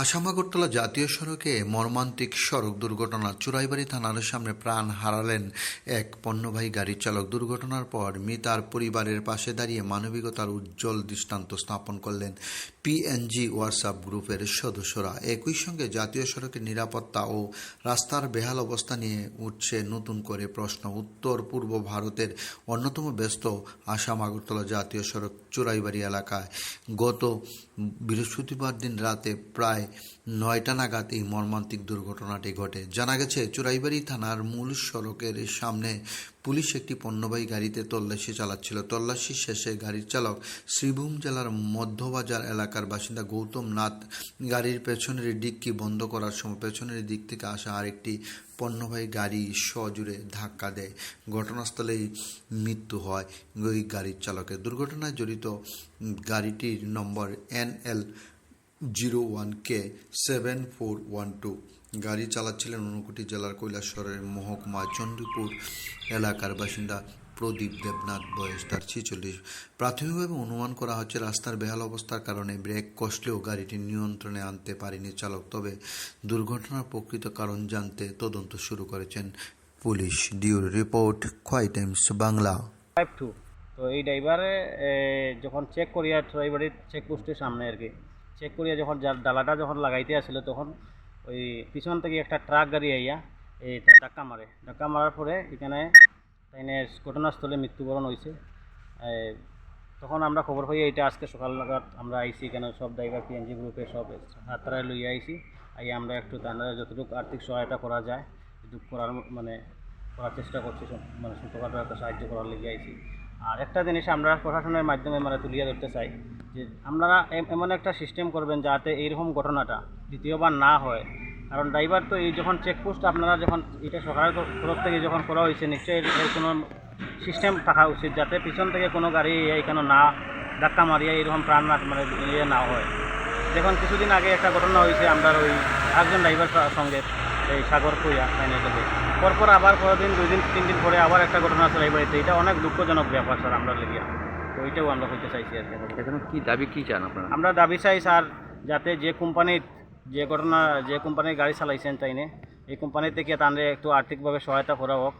আসাম আগরতলা জাতীয় সড়কে মর্মান্তিক সড়ক দুর্ঘটনা। চুরাইবাড়ি থানার সামনে প্রাণ হারালেন এক পণ্যবাহী গাড়ির চালক। দুর্ঘটনার পর মৃতার পরিবারের পাশে দাঁড়িয়ে মানবিকতার উজ্জ্বল দৃষ্টান্ত স্থাপন করলেন পিএনজি হোয়াটসঅ্যাপ গ্রুপের সদস্যরা। একই সঙ্গে জাতীয় সড়কের নিরাপত্তা ও রাস্তার বেহাল অবস্থা নিয়ে উঠছে নতুন করে প্রশ্ন। উত্তর পূর্ব ভারতের অন্যতম ব্যস্ত আসাম আগরতলা জাতীয় সড়ক চুরাইবাড়ি এলাকায় গত বৃহস্পতিবার দিন রাতে প্রায় ৯টা নাগাদ এই মর্মান্তিক দুর্ঘটনাটি ঘটে। জানা গেছে, চুরাইবাড়ি থানার মূল সড়কের সামনে পুলিশ একটি পণ্যবাহী গাড়িতে তল্লাশি চালাচ্ছিল। তল্লাশি শেষে গাড়ির চালক শ্রীভূম জেলার মধ্যবাজার এলাকার বাসিন্দা গৌতম নাথ গাড়ির পেছনের ডিক্কি বন্ধ করার সময় পেছনের দিক থেকে আসা আরেকটি পণ্যবাহী গাড়ি সজোরে ধাক্কা দেয়। ঘটনাস্থলেই মৃত্যু হয় ওই গাড়ির চালকের। দুর্ঘটনায় জড়িত গাড়িটির নম্বর NL01K7412। গাড়ি চালাচ্ছিলেন ঊনকোটি জেলার কৈলাসহরের মহকুমা চণ্ডীপুর এলাকার বাসিন্দা প্রদীপ দেবনাথ, বয়স তার 46। প্রাথমিকভাবে অনুমান করা হচ্ছে রাস্তার বেহাল অবস্থার কারণে ব্রেক কষলেও গাড়িটি নিয়ন্ত্রণে আনতে পারেনি চালক। তবে দুর্ঘটনার প্রকৃত কারণ জানতে তদন্ত শুরু করেছেন পুলিশ। ডিউর রিপোর্ট, খোয়াই টাইমস বাংলা। 52 তো এই ড্রাইভারে যখন চেক করিয়া ড্রাইভারের চেকপোস্টের সামনে আর কি চেক করিয়া যখন ডালাটা যখন লাগাইতে আসছিল তখন ওই পিছন থেকে একটা ট্রাক গাড়ি আইয়া এইটা ধাক্কা মারার পরে এখানে তাইনে ঘটনাস্থলে মৃত্যুবরণ হয়েছে। তখন আমরা খবর পাই এটা আজকে সকাল নাগাদ আমরা আইসি, এখানে সব ড্রাইভার পিএনজি গ্রুপের সব হাতরায় লইয়া আইসি। আমরা একটু তাদের যতটুকু আর্থিক সহায়তা করা যায় এটুকু করার চেষ্টা করছি, মানে ছোটোখাটো একটা সাহায্য করার লেগে আইছি। আর একটা জিনিস আমরা প্রশাসনের মাধ্যমে তুলিয়ে ধরতে চাই যে আপনারা এমন একটা সিস্টেম করবেন যাতে এইরকম ঘটনাটা দ্বিতীয়বার না হয়। কারণ ড্রাইভার তো এই যখন চেকপোস্ট আপনারা যখন এটা সরকারের তরফ থেকে যখন করা হয়েছে, নিশ্চয়ই এর কোনো সিস্টেম থাকা উচিত যাতে পিছন থেকে কোনো গাড়ি এখানে না ধাক্কা মারিয়া এরকম প্রাণ না হয়। দেখুন কিছুদিন আগে একটা ঘটনা হয়েছে আমরা ওই একজন ড্রাইভার সঙ্গে এই সাগর কইয়া লাইনে গেলে পরপর আবার পরের 2-3 দিন পরে আবার একটা ঘটনা চলাই বাড়িতে। এটা অনেক দুঃখজনক ব্যাপার স্যার আমরা লেগিয়া। তো ওইটাও আমরা হইতে চাইছি আর কি। এখানে কি দাবি কি চান আপনারা? আমরা দাবি চাই স্যার যাতে যে কোম্পানির গাড়ি চালাইছেন তাইনে এই কোম্পানি থেকে তাদের একটু আর্থিকভাবে সহায়তা করা হোক।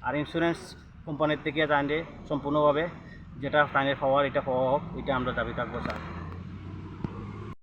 আর ইন্স্যুরেন্স কোম্পানির থেকে তাদের সম্পূর্ণভাবে যেটা তাদের পাওয়ার এটা পাওয়া হোক, এটা আমরা দাবি থাকবো স্যার।